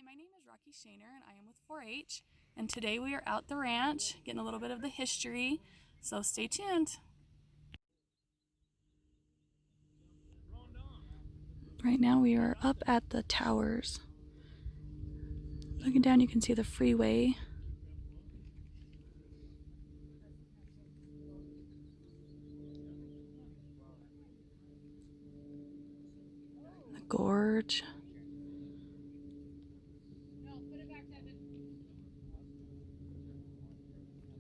my name is Rocky Shaner and I am with 4-H, and today we are out the ranch getting a little bit of the history, so stay tuned. Right now we are up at the towers. Looking down you can see the freeway. The gorge.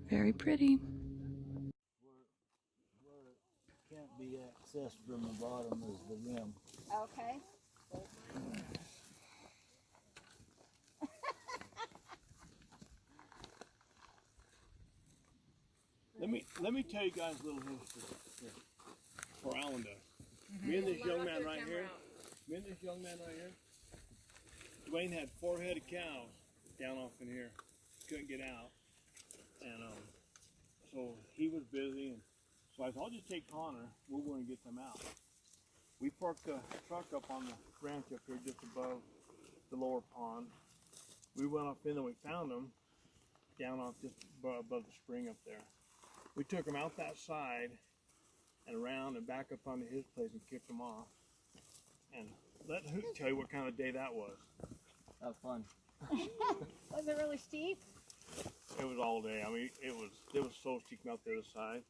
Very pretty. Where it can't be accessed from the bottom is the rim. Okay. Let me tell you guys a little history here for Allendale. Me and this young man right here. Dwayne had 4 head of cows down off in here. Couldn't get out, and so he was busy, and so I thought I'll just take Connor. We're going to get them out. We parked the truck up on the ranch up here just above the lower pond. We went up in and we found them down off just above the spring up there. We took them out that side and around and back up onto his place and kicked them off. And let Hoot tell you what kind of day that was. That was fun. Was it really steep? It was all day. I mean, it was so steep out there the side.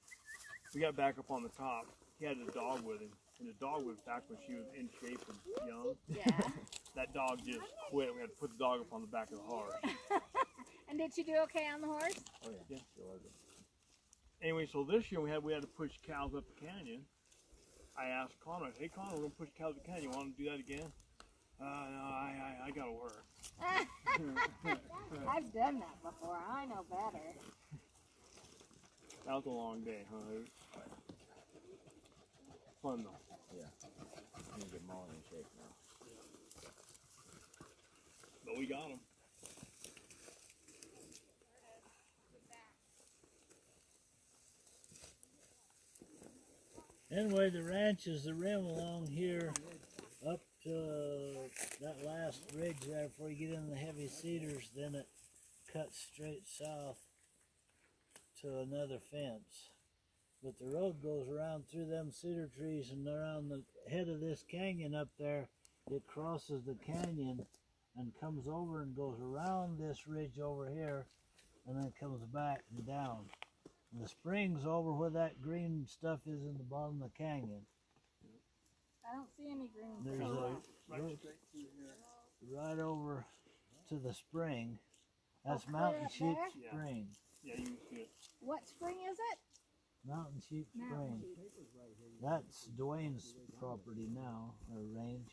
We got back up on the top. He had the dog with him, and the dog was back when she was in shape and young. Yeah. That dog just quit. We had to put the dog up on the back of the horse. And did you do okay on the horse? Oh yeah. Yeah. Anyway, so this year we had to push cows up the canyon. I asked Connor, "Hey Connor, we're gonna push cows up the canyon. You want to do that again?" No, I gotta work. I've done that before. I know better. That was a long day, huh? Hoot? Fun though. Yeah. I'm gonna get them all in shape now. But we got them. Anyway, the ranch is the rim along here up to that last ridge there before you get into the heavy cedars. Then it cuts straight south to another fence. But the road goes around through them cedar trees and around the head of this canyon up there. It crosses the canyon and comes over and goes around this ridge over here and then comes back and down. And the spring's over where that green stuff is in the bottom of the canyon. I don't see any green. There's Right a road straight through here. right over to the spring. That's clear Mountain up Sheep there? Yeah. Spring. Yeah, you can see it. What spring is it? Mountain Sheep Mountain Spring. That's Dwayne's property now, or range.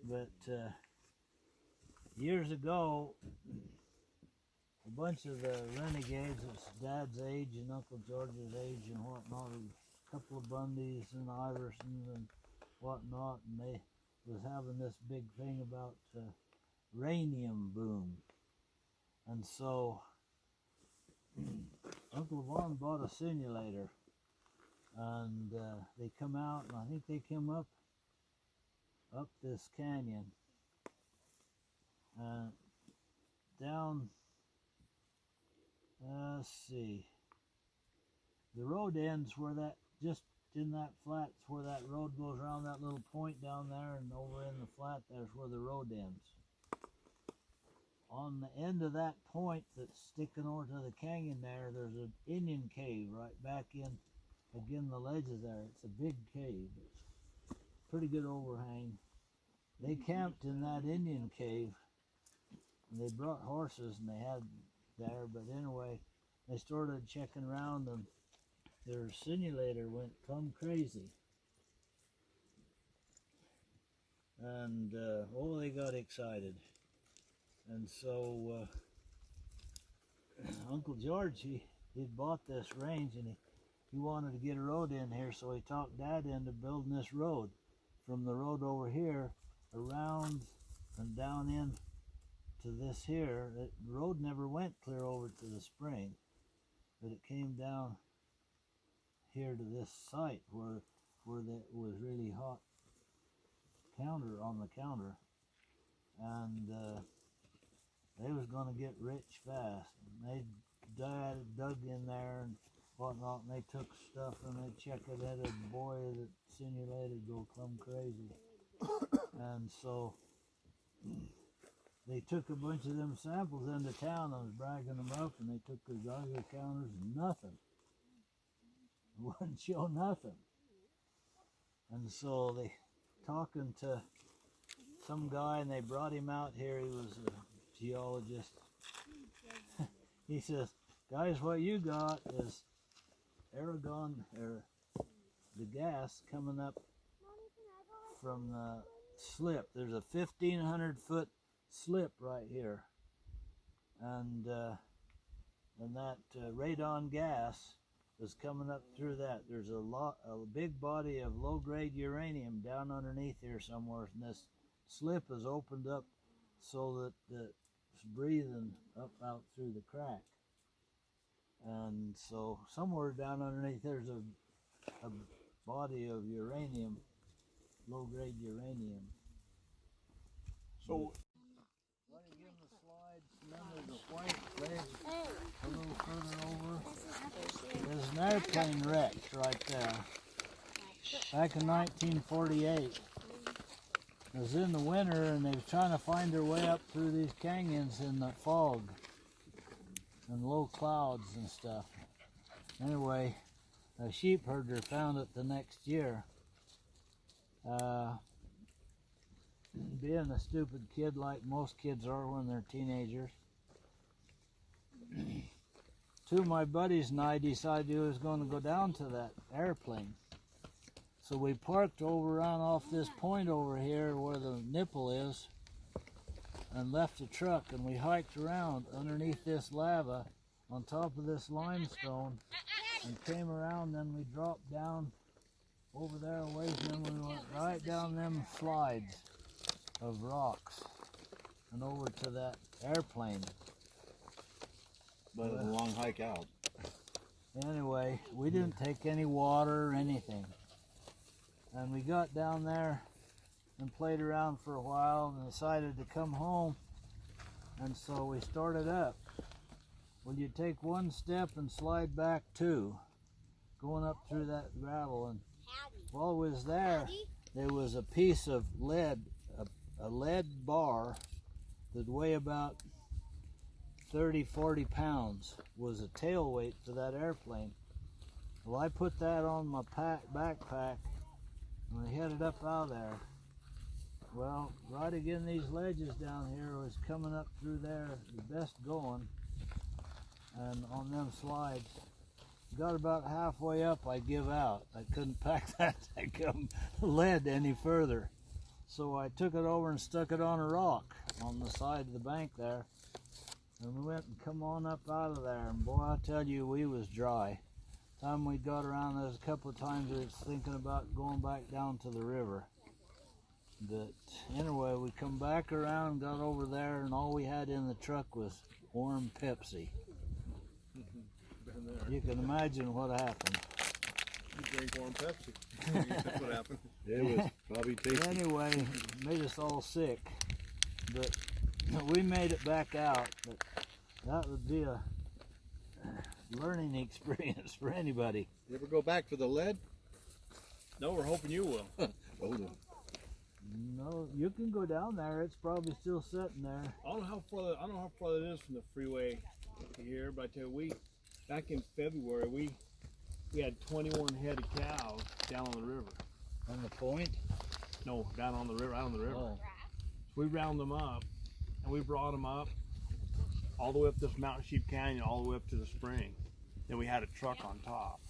But years ago, a bunch of the renegades, it's Dad's age and Uncle George's age and whatnot, a couple of Bundys and Iversons and whatnot, and they was having this big thing about uranium boom. And so Uncle Vaughn bought a simulator, and they come out, and I think they came up this canyon, down. Let's see. The road ends where that, just in that flat, where that road goes around that little point down there, and over in the flat there's where the road ends. On the end of that point that's sticking over to the canyon there's an Indian cave right back in, again the ledges there. It's a big cave. It's pretty good overhang. They camped in that Indian cave, and they brought horses and they had there, but anyway, they started checking around and their simulator went plumb crazy. And they got excited. And so Uncle George, he'd bought this range, and he wanted to get a road in here, so he talked Dad into building this road from the road over here around and down in to this here. The road never went clear over to the spring, but it came down here to this site where that was really hot counter on the counter. And they was gonna get rich fast. And they dug in there and whatnot, and they took stuff and they checked it at a boy that simulated go plumb crazy. And so they took a bunch of them samples into town. I was bragging them up, and they took the Geiger counters, nothing. It wouldn't show nothing. And so they talking to some guy, and they brought him out here. He was a geologist. He says, guys, what you got is Aragon, or the gas coming up from the slip. There's a 1,500 foot slip right here, and that radon gas is coming up through that. There's a big body of low-grade uranium down underneath here somewhere, and this slip is opened up so that it's breathing up out through the crack. And so somewhere down underneath there's a body of uranium, low-grade uranium. So Let me give them the slides, and then there's a white ledge a little further over. There's an airplane wrecked right there. Back in 1948. It was in the winter, and they was trying to find their way up through these canyons in the fog and low clouds and stuff. Anyway, a sheep herder found it the next year. Being a stupid kid like most kids are when they're teenagers, two of my buddies and I decided we was going to go down to that airplane. So we parked over around off this point over here where the nipple is, and left the truck, and we hiked around underneath this lava on top of this limestone and came around. Then we dropped down over there a ways, and then we went right down them slides of rocks and over to that airplane. But it was a long hike out. Anyway, we didn't take any water or anything. And we got down there and played around for a while and decided to come home. And so we started up. Well, you take one step and slide back two, going up through that gravel. And while we was there was a piece of lead, a lead bar that weighed about 30-40 pounds, was a tail weight for that airplane. Well, I put that on my backpack and we headed up out of there. Well, right again, these ledges down here was coming up through there, the best going, and on them slides. Got about halfway up, I give out. I couldn't pack that lead any further. So I took it over and stuck it on a rock on the side of the bank there. And we went and come on up out of there. And boy, I tell you, we was dry. Time we got around, there was a couple of times we was thinking about going back down to the river. But anyway, we come back around, got over there, and all we had in the truck was warm Pepsi. been there. You can imagine what happened. You drink warm Pepsi. That's what happened. It was probably tasty. Anyway, it made us all sick. But we made it back out. But that would be a learning experience for anybody. You ever go back for the lead? No, we're hoping you will. Oh, no. No, you can go down there. It's probably still sitting there. I don't know how far that is from the freeway to here, but I tell you, back in February we had 21 head of cows down on the river. On the point? No, down on the river, out on the river. Oh. We round them up, and we brought them up all the way up this Mountain Sheep Canyon, all the way up to the spring. Then we had a truck on top,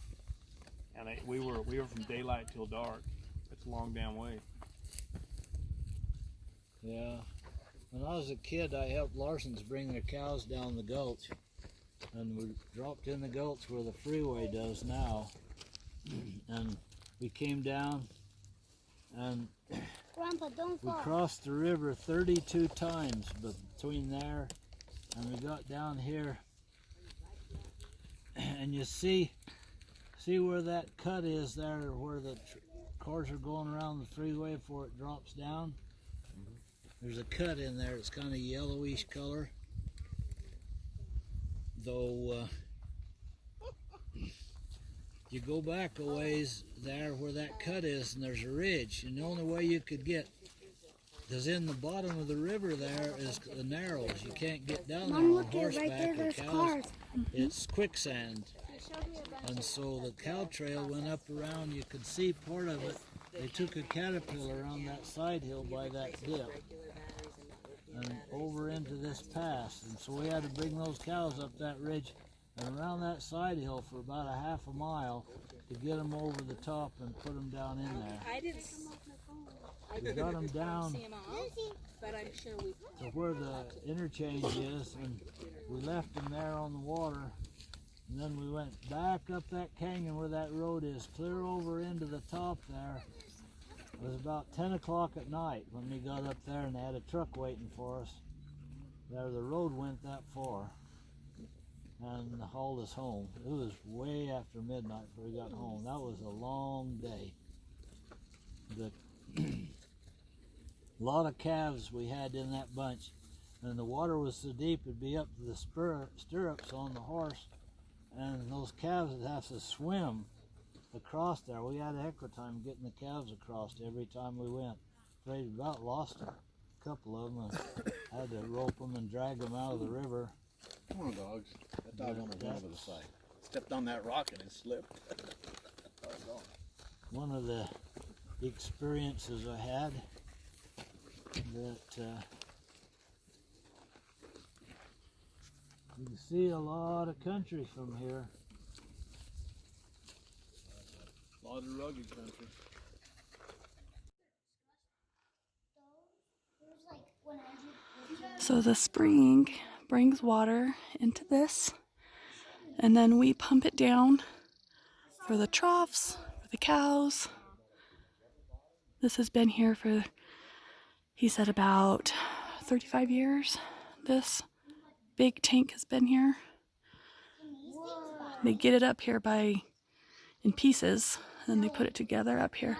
and we were from daylight till dark. It's a long damn way. Yeah. When I was a kid, I helped Larson's bring their cows down the gulch. And we dropped in the gulch where the freeway does now. And we came down and Grandpa, don't we crossed the river 32 times between there and we got down here. And you see where that cut is there, where the cars are going around the freeway before it drops down? There's a cut in there. It's kind of yellowish color. though, you go back a ways there where that cut is, and there's a ridge, and the only way you could get, because in the bottom of the river there is the narrows. You can't get down there on horseback or cows. It's quicksand. And so the cow trail went up around, you could see part of it. They took a caterpillar around that side hill by that dip and over into this pass. And so we had to bring those cows up that ridge and around that side hill for about a half a mile to get them over the top and put them down in there. I didn't come off my phone. We got them down See 'em all, but I'm sure we. to where the interchange is, and we left them there on the water. And then we went back up that canyon where that road is, clear over into the top there. It was about 10 o'clock at night when we got up there, and they had a truck waiting for us. There, the road went that far and hauled us home. It was way after midnight before we got home. That was a long day. But a lot of calves we had in that bunch, and the water was so deep it'd be up to the stirrups on the horse, and those calves would have to swim across there. We had a heck of a time getting the calves across every time we went. Afraid we about lost a couple of them, and had to rope them and drag them out of the river. Come on, dogs. That dog almost went over the side. Stepped on that rock and it slipped. One of the experiences I had that you can see a lot of country from here. A lot of rugged country. So the spring brings water into this, and then we pump it down for the troughs, for the cows. This has been here for, he said, about 35 years. This big tank has been here. They get it up here in pieces, and they put it together up here.